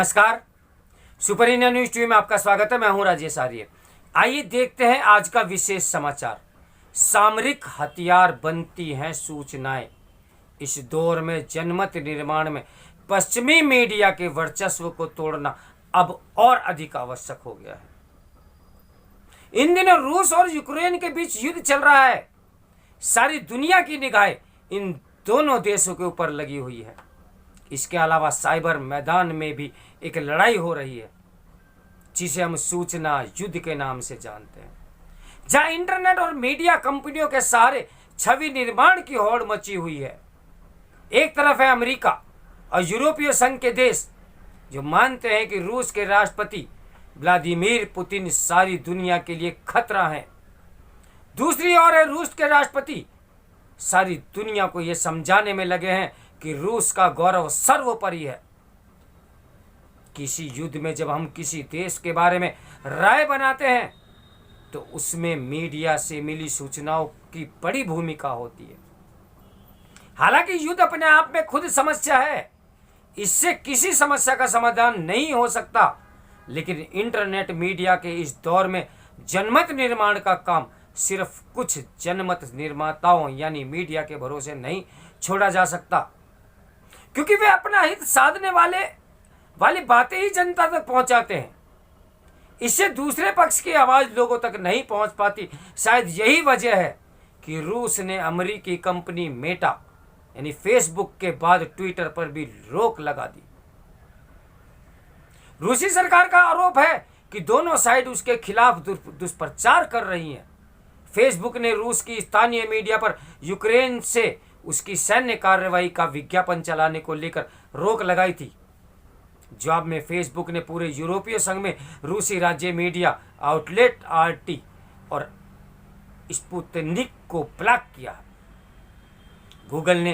नमस्कार। Super India news TV में आपका स्वागत है। मैं हूं राजेश आर्य। आइए देखते हैं आज का विशेष समाचार। सामरिक हथियार बनती हैं सूचनाएं। इस दौर में जनमत निर्माण में पश्चिमी मीडिया के वर्चस्व को तोड़ना अब और अधिक आवश्यक हो गया है। इन दिनों रूस और यूक्रेन के बीच युद्ध चल रहा है। सारी दुनिया की निगाहें इन दोनों देशों के ऊपर लगी हुई है। इसके अलावा साइबर मैदान में भी एक लड़ाई हो रही है जिसे हम सूचना युद्ध के नाम से जानते हैं, जहां इंटरनेट और मीडिया कंपनियों के सहारे छवि निर्माण की होड़ मची हुई है। एक तरफ है अमेरिका और यूरोपीय संघ के देश जो मानते हैं कि रूस के राष्ट्रपति व्लादिमीर पुतिन सारी दुनिया के लिए खतरा हैं। दूसरी ओर है रूस के राष्ट्रपति सारी दुनिया को यह समझाने में लगे हैं कि रूस का गौरव सर्वोपरि है। किसी युद्ध में जब हम किसी देश के बारे में राय बनाते हैं तो उसमें मीडिया से मिली सूचनाओं की बड़ी भूमिका होती है। हालांकि युद्ध अपने आप में खुद समस्या है, इससे किसी समस्या का समाधान नहीं हो सकता, लेकिन इंटरनेट मीडिया के इस दौर में जनमत निर्माण का काम सिर्फ कुछ जनमत निर्माताओं यानी मीडिया के भरोसे नहीं छोड़ा जा सकता, क्योंकि वे अपना हित साधने वाली बातें ही जनता तक पहुंचाते हैं। इससे दूसरे पक्ष की आवाज लोगों तक नहीं पहुंच पाती। शायद यही वजह है कि रूस ने अमेरिकी कंपनी मेटा यानी फेसबुक के बाद ट्विटर पर भी रोक लगा दी। रूसी सरकार का आरोप है कि दोनों साइड उसके खिलाफ दुष्प्रचार कर रही हैं। फेसबुक ने रूस की स्थानीय मीडिया पर यूक्रेन से उसकी सैन्य कार्रवाई का विज्ञापन चलाने को लेकर रोक लगाई थी। जवाब में फेसबुक ने पूरे यूरोपीय संघ में रूसी राज्य मीडिया आउटलेट आरटी और स्पुतनिक को ब्लॉक किया। गूगल ने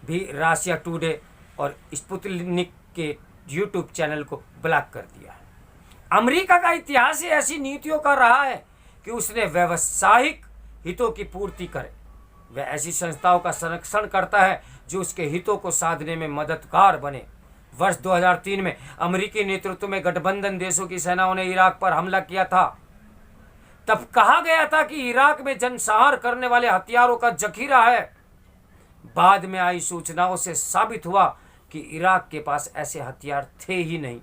भी रशिया टुडे और स्पुतनिक के यूट्यूब चैनल को ब्लॉक कर दिया है। अमेरिका का इतिहास ही ऐसी नीतियों का रहा है कि उसने व्यावसायिक हितों की पूर्ति करे। वह ऐसी संस्थाओं का संरक्षण करता है जो उसके हितों को साधने में मददगार बने। वर्ष 2003 में अमेरिकी नेतृत्व में गठबंधन देशों की सेनाओं ने इराक पर हमला किया था। तब कहा गया था कि इराक में जनसंहार करने वाले हथियारों का जखीरा है। बाद में आई सूचनाओं से साबित हुआ कि इराक के पास ऐसे हथियार थे ही नहीं।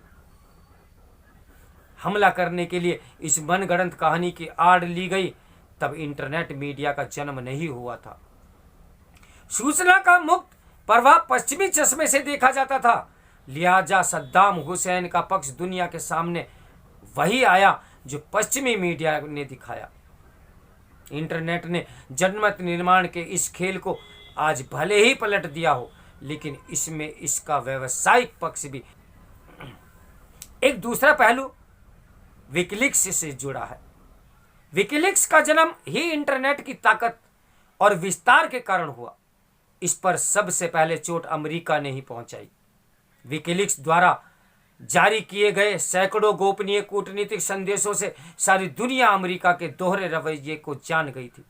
हमला करने के लिए इस मनगढ़ंत कहानी की आड़ ली गई, तब इंटरनेट मीडिया का जन्म नहीं हुआ था। सूचना का मुक्त प्रवाह पश्चिमी चश्मे से देखा जाता था, लिहाजा सद्दाम हुसैन का पक्ष दुनिया के सामने वही आया जो पश्चिमी मीडिया ने दिखाया। इंटरनेट ने जनमत निर्माण के इस खेल को आज भले ही पलट दिया हो, लेकिन इसमें इसका व्यावसायिक पक्ष भी एक दूसरा पहलू विकिलीक्स से जुड़ा है। विकिलीक्स का जन्म ही इंटरनेट की ताकत और विस्तार के कारण हुआ। इस पर सबसे पहले चोट अमेरिका ने ही पहुंचाई। विकिलीक्स द्वारा जारी किए गए सैकड़ों गोपनीय कूटनीतिक संदेशों से सारी दुनिया अमेरिका के दोहरे रवैये को जान गई थी।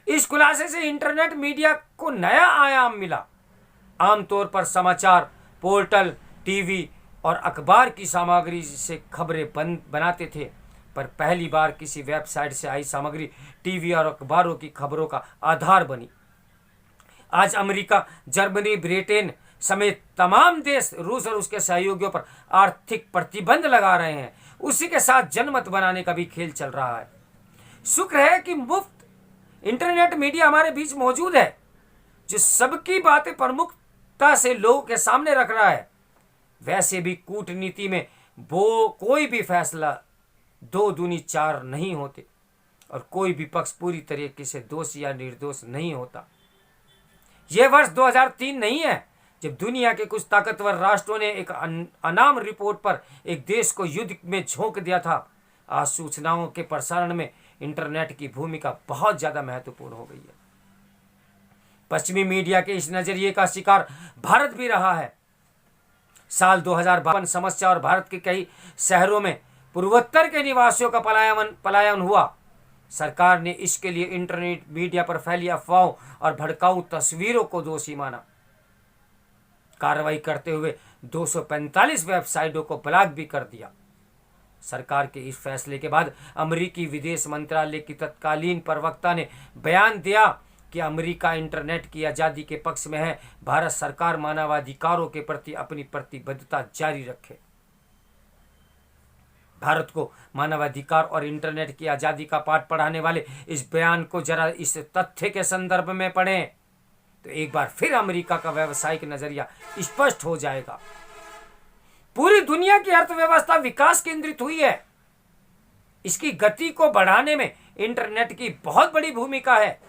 इस खुलासे से इंटरनेट मीडिया को नया आयाम मिला। आमतौर पर समाचार पोर्टल, टीवी और अखबार की सामग्री से खबरें बनाते थे, पर पहली बार किसी वेबसाइट से आई सामग्री टीवी और अखबारों की खबरों का आधार बनी। आज अमेरिका, जर्मनी, ब्रिटेन समेत तमाम देश रूस और उसके सहयोगियों पर आर्थिक प्रतिबंध लगा रहे हैं। उसी के साथ जनमत बनाने का भी खेल चल रहा है। शुक्र है कि मुफ्त इंटरनेट मीडिया हमारे बीच मौजूद है, जो सबकी बातें प्रमुखता से लोगों के सामने रख रहा है। वैसे भी कूटनीति में कोई भी फैसला 2 दूनी 4 नहीं होते और कोई भी पक्ष पूरी तरीके से दोष या निर्दोष नहीं होता। यह वर्ष 2003 नहीं है जब दुनिया के कुछ ताकतवर राष्ट्रों ने एक अनाम रिपोर्ट पर एक देश को युद्ध में झोंक दिया था। आज सूचनाओं के प्रसारण में इंटरनेट की भूमिका बहुत ज्यादा महत्वपूर्ण हो गई है। पश्चिमी मीडिया के इस नजरिए का शिकार भारत भी रहा है। साल 2052 समस्या और भारत के कई शहरों में पूर्वोत्तर के निवासियों का पलायन हुआ। सरकार ने इसके लिए इंटरनेट मीडिया पर फैली अफवाहों और भड़काऊ तस्वीरों को दोषी माना। कार्रवाई करते हुए 245 वेबसाइटों को ब्लॉक भी कर दिया। सरकार के इस फैसले के बाद अमेरिकी विदेश मंत्रालय की तत्कालीन प्रवक्ता ने बयान दिया कि अमेरिका इंटरनेट की आज़ादी के पक्ष में है। भारत सरकार मानवाधिकारों के प्रति अपनी प्रतिबद्धता जारी रखे। भारत को मानवाधिकार और इंटरनेट की आज़ादी का पाठ पढ़ाने वाले इस बयान को जरा इस तथ्य के संदर्भ में पढ़ें तो एक बार फिर अमेरिका का व्यावसायिक नजरिया स्पष्ट हो जाएगा। पूरी दुनिया की अर्थव्यवस्था विकास केंद्रित हुई है। इसकी गति को बढ़ाने में इंटरनेट की बहुत बड़ी भूमिका है।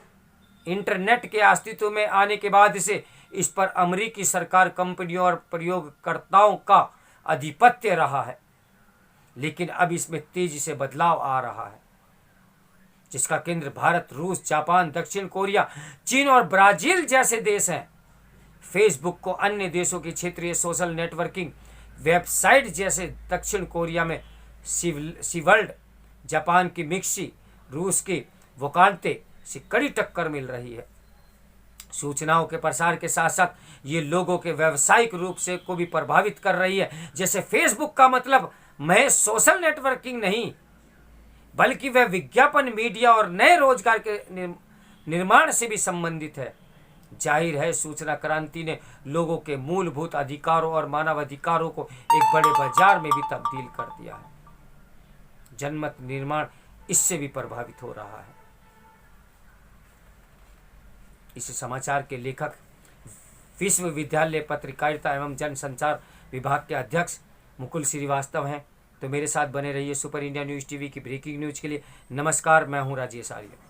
इंटरनेट के अस्तित्व में आने के बाद से इस पर अमेरिकी सरकार, कंपनियों और प्रयोगकर्ताओं का आधिपत्य रहा है, लेकिन अब इसमें तेजी से बदलाव आ रहा है, जिसका केंद्र भारत, रूस, जापान, दक्षिण कोरिया, चीन और ब्राजील जैसे देश हैं। फेसबुक को अन्य देशों की क्षेत्रीय सोशल नेटवर्किंग वेबसाइट जैसे दक्षिण कोरिया में सीवर्ल्ड, जापान की मिक्सी, रूस की वोकांते से कड़ी टक्कर मिल रही है। सूचनाओं के प्रसार के साथ साथ ये लोगों के व्यावसायिक रूप से को भी प्रभावित कर रही है। जैसे फेसबुक का मतलब महज सोशल नेटवर्किंग नहीं, बल्कि वह विज्ञापन, मीडिया और नए रोजगार के निर्माण से भी संबंधित है। जाहिर है, सूचना क्रांति ने लोगों के मूलभूत अधिकारों और मानवाधिकारों को एक बड़े बाजार में भी तब्दील कर दिया है। जनमत निर्माण इससे भी प्रभावित हो रहा है। इस समाचार के लेखक विश्वविद्यालय पत्रकारिता एवं जनसंचार विभाग के अध्यक्ष मुकुल श्रीवास्तव हैं। तो मेरे साथ बने रहिए सुपर इंडिया न्यूज़ टीवी की ब्रेकिंग न्यूज़ के लिए। नमस्कार, मैं हूं राजेश आर्य।